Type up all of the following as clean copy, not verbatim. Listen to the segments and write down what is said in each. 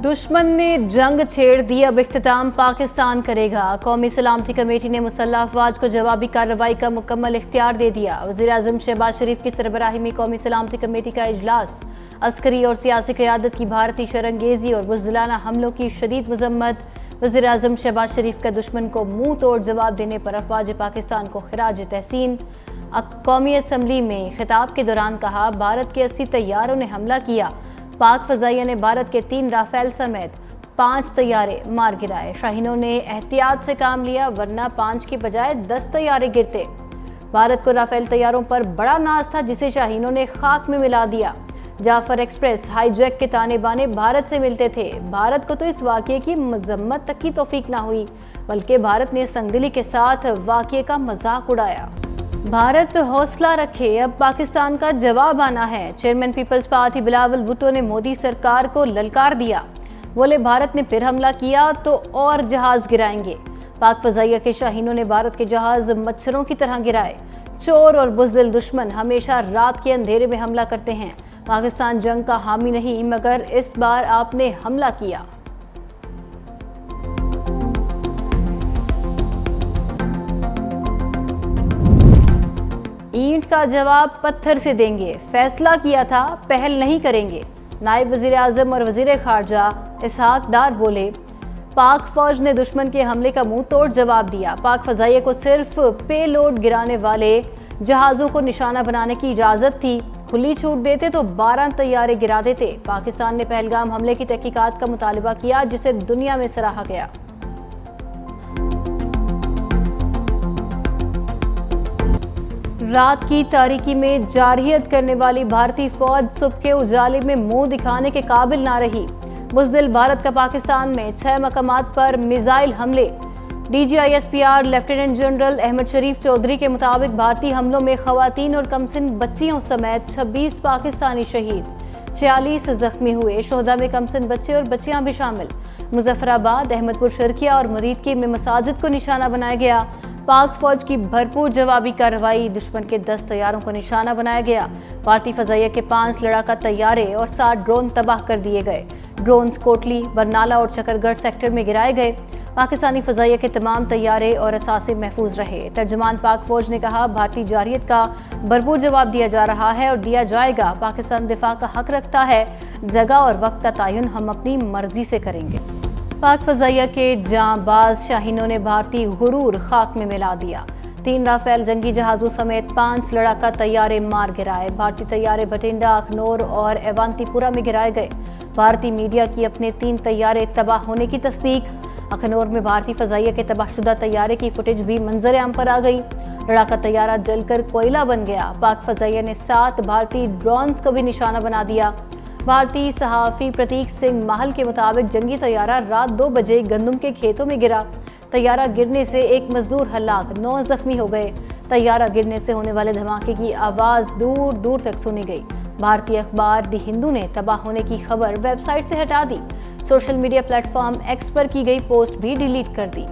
दुश्मन ने जंग छेड़ दी, अब इख्तिताम पाकिस्तान करेगा। कौमी सलामती कमेटी ने मुसल्लह अफवाज को जवाबी कार्रवाई का मुकम्मल इख्तियार दे दिया। वज़ीर-ए-आज़म शहबाज शरीफ की सरबराही में कौमी सलामती कमेटी का इजलास अस्करी और सियासी क़यादत की भारतीय शरंगेजी और बुज़दिलाना हमलों की शदीद मज़म्मत। वज़ीर-ए-आज़म शहबाज शरीफ का दुश्मन को मुंह तोड़ जवाब देने पर अफवाज पाकिस्तान को खिराज तहसीन। कौमी असम्बली में खिताब के दौरान कहा, भारत के 80 तैयारों ने हमला किया। पाक फ़ज़ाइया ने भारत के 3 राफेल समेत 5 तैयारे मार गिराए। शाहीनों ने एहतियात से काम लिया, वरना 5 की बजाय 10 तैयारे गिरते। भारत को राफेल तैयारों पर बड़ा नाज था, जिसे शाहीनों ने खाक में मिला दिया। जाफर एक्सप्रेस हाईजैक के ताने बाने भारत से मिलते थे। भारत को तो इस वाक़ये की मजम्मत तक की तौफीक ना हुई, बल्कि भारत ने संगदिली के साथ वाक़ये का मजाक उड़ाया। भारत हौसला रखे, अब पाकिस्तान का जवाब आना है। चेयरमैन पीपल्स पार्टी बिलावल भुट्टो ने मोदी सरकार को ललकार दिया। बोले, भारत ने फिर हमला किया तो और जहाज गिराएंगे। पाक फ़ज़ाइया के शाहीनों ने भारत के जहाज मच्छरों की तरह गिराए। चोर और बुज़दिल दुश्मन हमेशा रात के अंधेरे में हमला करते हैं। पाकिस्तान जंग का हामी नहीं, मगर इस बार आपने हमला किया। ईंट का जवाब पत्थर से देंगे, फैसला किया था, पहल नहीं करेंगे। नायब वज़ीर आज़म और वज़ीर ख़ारजा इसहाक डार बोले, पाक फौज ने दुश्मन के हमले का मुंह तोड़ जवाब दिया। पाक फ़ज़ाइया को सिर्फ पे लोड गिराने वाले जहाज़ों को निशाना बनाने की इजाज़त थी। खुली छूट देते तो 12 तैयारे गिरा देते। पाकिस्तान ने पहलगाम हमले की तहकीकात का मुतालबा किया, जिसे दुनिया में सराहा गया। रात की तारीकी में जारहियत करने वाली भारतीय फौज सुबह के उजाले में मुंह दिखाने के काबिल ना रही। बुज़दिल भारत का पाकिस्तान में 6 मकामात पर मिसाइल हमले। DGISPR लेफ्टिनेंट जनरल अहमद शरीफ चौधरी के मुताबिक भारतीय हमलों में खवातीन और कमसिन बच्चियों समेत 26 पाकिस्तानी शहीद, 46 जख्मी हुए। शोहदा में कमसिन बच्चे और बच्चियां भी शामिल। मुजफ्फराबाद, अहमदपुर शर्किया और मरीदकी में मसाजिद को निशाना बनाया गया। पाक फौज की भरपूर जवाबी कार्रवाई, दुश्मन के 10 तैयारों को निशाना बनाया गया। भारतीय फ़ज़ाइया के 5 लड़ाका तैयारे और 7 ड्रोन तबाह कर दिए गए। ड्रोन्स कोटली, बरनाला और चकरगढ़ सेक्टर में गिराए गए। पाकिस्तानी फ़ज़ाइया के तमाम तैयारे और असासे महफूज रहे। तर्जुमान पाक फौज ने कहा, भारतीय जारहियत का भरपूर जवाब दिया जा रहा है और दिया जाएगा। पाकिस्तान दिफा का हक रखता है, जगह और वक्त का तयन हम अपनी मर्जी से करेंगे। पाक फ़ज़ाइया के जांबाज शाहीनों ने भारतीय गुरूर खाक में मिला दिया। 3 राफेल जंगी जहाज़ों समेत 5 लड़ाका तैयारे मार गिराए। भारतीय तैयारे भटिंडा, अखनौर और एवंतीपुरा में गिराए गए। भारतीय मीडिया की अपने 3 तैयारे तबाह होने की तस्दीक। अखनौर में भारतीय फ़ज़ाइया के तबाहशुदा तैयारे की फुटेज भी मंजर आम पर आ गई। लड़ाका तैयारा जलकर कोयला बन गया। पाक फ़ज़ाइया ने 7 भारतीय ड्रोन्स को भी निशाना बना दिया। भारतीय सहाफ़ी प्रतीक सिंह माहल के मुताबिक जंगी तैयारा रात 2 बजे गंदम के खेतों में गिरा। तैयारा गिरने से एक मजदूर हलाक, 9 जख्मी हो गए। तैयारा गिरने से होने वाले धमाके की आवाज़ दूर दूर तक सुनी गई। भारतीय अखबार द हिंदू ने तबाह होने की खबर वेबसाइट से हटा दी। सोशल मीडिया प्लेटफॉर्म एक्स पर की गई पोस्ट भी डिलीट कर दी।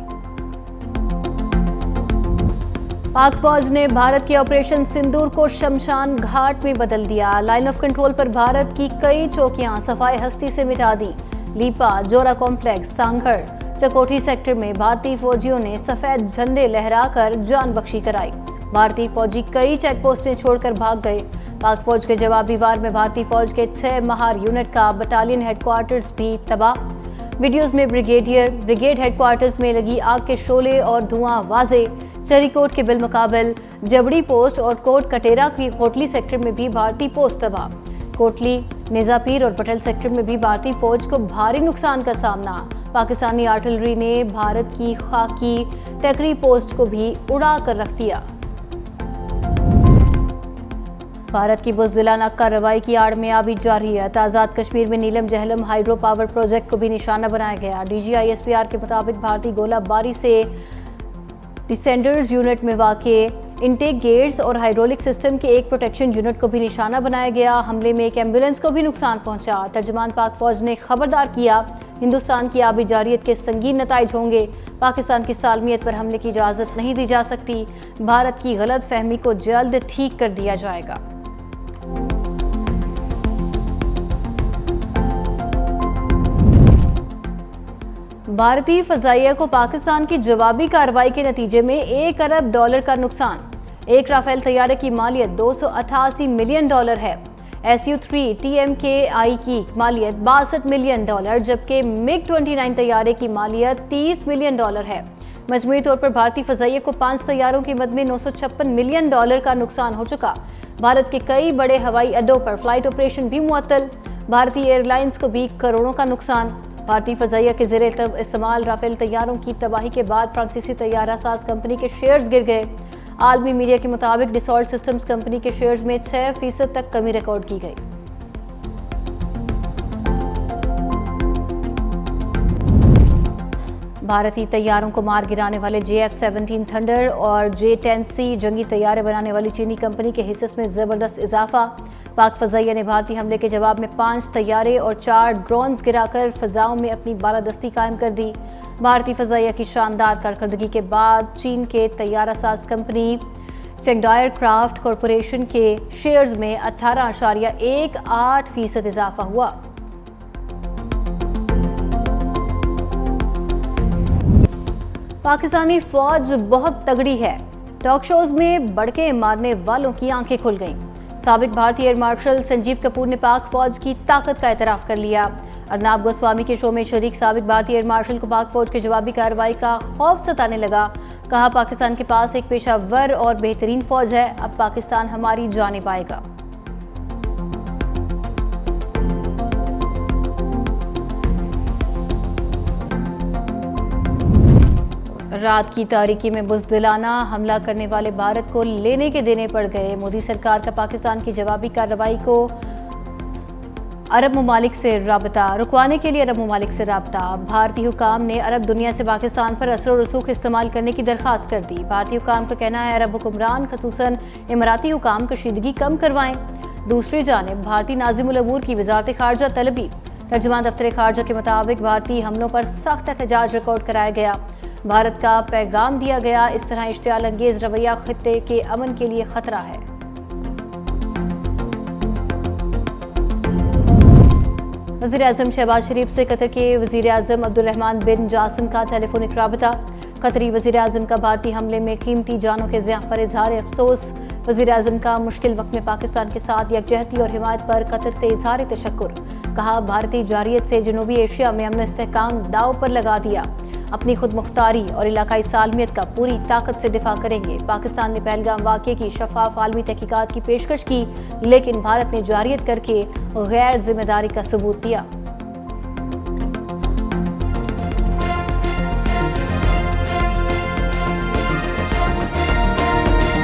पाक फौज ने भारत के ऑपरेशन सिंदूर को शमशान घाट में बदल दिया। लाइन ऑफ कंट्रोल पर भारत की कई चौकियां सफाई हस्ती से मिटा दी। लीपा, जोरा कॉम्प्लेक्स, सांगढ़, चकोठी सेक्टर में भारतीय फौजियों ने सफेद झंडे लहराकर जान बख्शी कराई। भारतीय फौजी कई चेक पोस्टें छोड़कर भाग गए। पाक फौज के जवाबी वार में भारतीय फौज के 6 महार यूनिट का बटालियन हेडक्वार्टर्स भी तबाह। वीडियोज में ब्रिगेड हेडक्वार्टर्स में लगी आग के शोले और धुआं वाजे। चरीकोट के बिलमुकाबिल जबड़ी पोस्ट और कोट कटेरा की कोटली सेक्टर में भी भारतीय पोस्ट तबाह। कोटली, निजापीर और पटेल सेक्टर में भी भारतीय फौज को भारी नुकसान का सामना। पाकिस्तानी आर्टिलरी ने भारत की खाकी टकरी पोस्ट को भी उड़ा कर रख दिया। भारत की बुज़दिलाना कार्रवाई की आड़ में अभी जारी है। आज़ाद कश्मीर में नीलम जहलम हाइड्रो पावर प्रोजेक्ट को भी निशाना बनाया गया। DGISPR के मुताबिक भारतीय गोलाबारी से डिसेंडर्स यूनिट में वाक़े इंटेक गेट्स और हाइड्रोलिक सिस्टम के एक प्रोटेक्शन यूनिट को भी निशाना बनाया गया। हमले में एक एम्बुलेंस को भी नुकसान पहुंचा। तर्जुमान पाक फौज ने खबरदार किया, हिंदुस्तान की आबी जारियत के संगीन नताइज होंगे। पाकिस्तान की सालमियत पर हमले की इजाज़त नहीं दी जा सकती। भारत की गलत फहमी को जल्द ठीक कर दिया जाएगा। भारतीय फजाइया को पाकिस्तान की जवाबी कार्रवाई के नतीजे में $1 अरब का नुकसान। एक राफेल तैयारे की मालियत $288 मिलियन है। Su-3 TMK-I की मालियत $62 मिलियन, जबकि MiG-29 तैयारे की मालियत $30 मिलियन है। मजमूई तौर पर भारतीय फजाइया को 5 तैयारों की मद में $956 मिलियन का नुकसान हो चुका। भारत के कई बड़े हवाई अड्डों पर फ्लाइट ऑपरेशन भी मुअत्तल। भारतीय एयरलाइंस को भी करोड़ों का नुकसान। भारतीय फजाइया के ज़ेरे इस्तेमाल राफेल तैयारों की तबाही के बाद फ्रांसीसी तैयारा साज कंपनी के शेयर्स गिर गए। आलमी मीडिया के मुताबिक डिसॉल्ट सिस्टम्स कंपनी के शेयर्स में 6% तक कमी रिकॉर्ड की गई। भारतीय तैयारों को मार गिराने वाले JF-17 थंडर और J-10C जंगी तैयारे बनाने वाली चीनी कंपनी के हिस्से में ज़बरदस्त इजाफा। पाक फजाइया ने भारतीय हमले के जवाब में 5 तैयारे और 4 ड्रोन्स गिराकर फजाओं में अपनी बालादस्ती कायम कर दी। भारतीय फजाइया की शानदार कारकर्दगी के बाद चीन के तैयारा साज कंपनी चेंगडायर क्राफ्ट कॉरपोरेशन के शेयर्स में 18.18% इजाफा हुआ। पाकिस्तानी फौज बहुत तगड़ी है। टॉक शोज में बड़के मारने वालों की आंखें खुल गईं। साबिक भारतीय एयर मार्शल संजीव कपूर ने पाक फौज की ताकत का एतराफ़ कर लिया। अर्नाब गोस्वामी के शो में शरीक साबिक भारतीय एयर मार्शल को पाक फौज की जवाबी कार्रवाई का खौफ सताने लगा। कहा, पाकिस्तान के पास एक पेशावर और बेहतरीन फौज है, अब पाकिस्तान हमारी जाने पाएगा। रात की तारीकी में बुज़दिलाना हमला करने वाले भारत को लेने के देने पड़ गए। मोदी सरकार का पाकिस्तान की जवाबी कार्रवाई को अरब ममालिक से राबता रुकवाने के लिए अरब ममालिक से राबता। भारतीय हुकाम ने अरब दुनिया से पाकिस्तान पर असर और रसूख इस्तेमाल करने की दरख्वास्त कर दी। भारतीय हुकाम का कहना है अरब हुक्मरान खसूसन इमराती हुकाम कशीदगी कम करवाएं। दूसरी जानिब भारतीय नाज़िमुल अमूर की वज़ारत ख़ारजा तलबी। तर्जुमान दफ्तर ख़ारजा के मुताबिक भारतीय हमलों पर सख्त एहतजाज रिकॉर्ड कराया गया। भारत का पैगाम दिया गया, इस तरह इश्तियाल अंगेज रवैया खित्ते के अमन के लिए खतरा है। वज़ीर-ए-आज़म शहबाज शरीफ से कतर के वज़ीर-ए-आज़म अब्दुर्रहमान बिन जासिम का टेलीफोनिक राबता। कतरी वज़ीर-ए-आज़म का भारतीय हमले में कीमती जानों के ज़िया पर इजहार अफसोस। वज़ीर-ए-आज़म का मुश्किल वक्त में पाकिस्तान के साथ यकजहती और हिमायत पर कतर से इजहार तशक्कुर। कहा, भारतीय जारियत से जनूबी एशिया में अमन इस्तेहकाम दाव पर लगा दिया। अपनी खुद मुख्तारी और इलाकाई सालमियत का पूरी ताकत से दिफा करेंगे। पाकिस्तान ने पहलगाम वाक़े की शफाफ आलमी तहकीकात की पेशकश की, लेकिन भारत ने जारियत करके गैर जिम्मेदारी का सबूत दिया।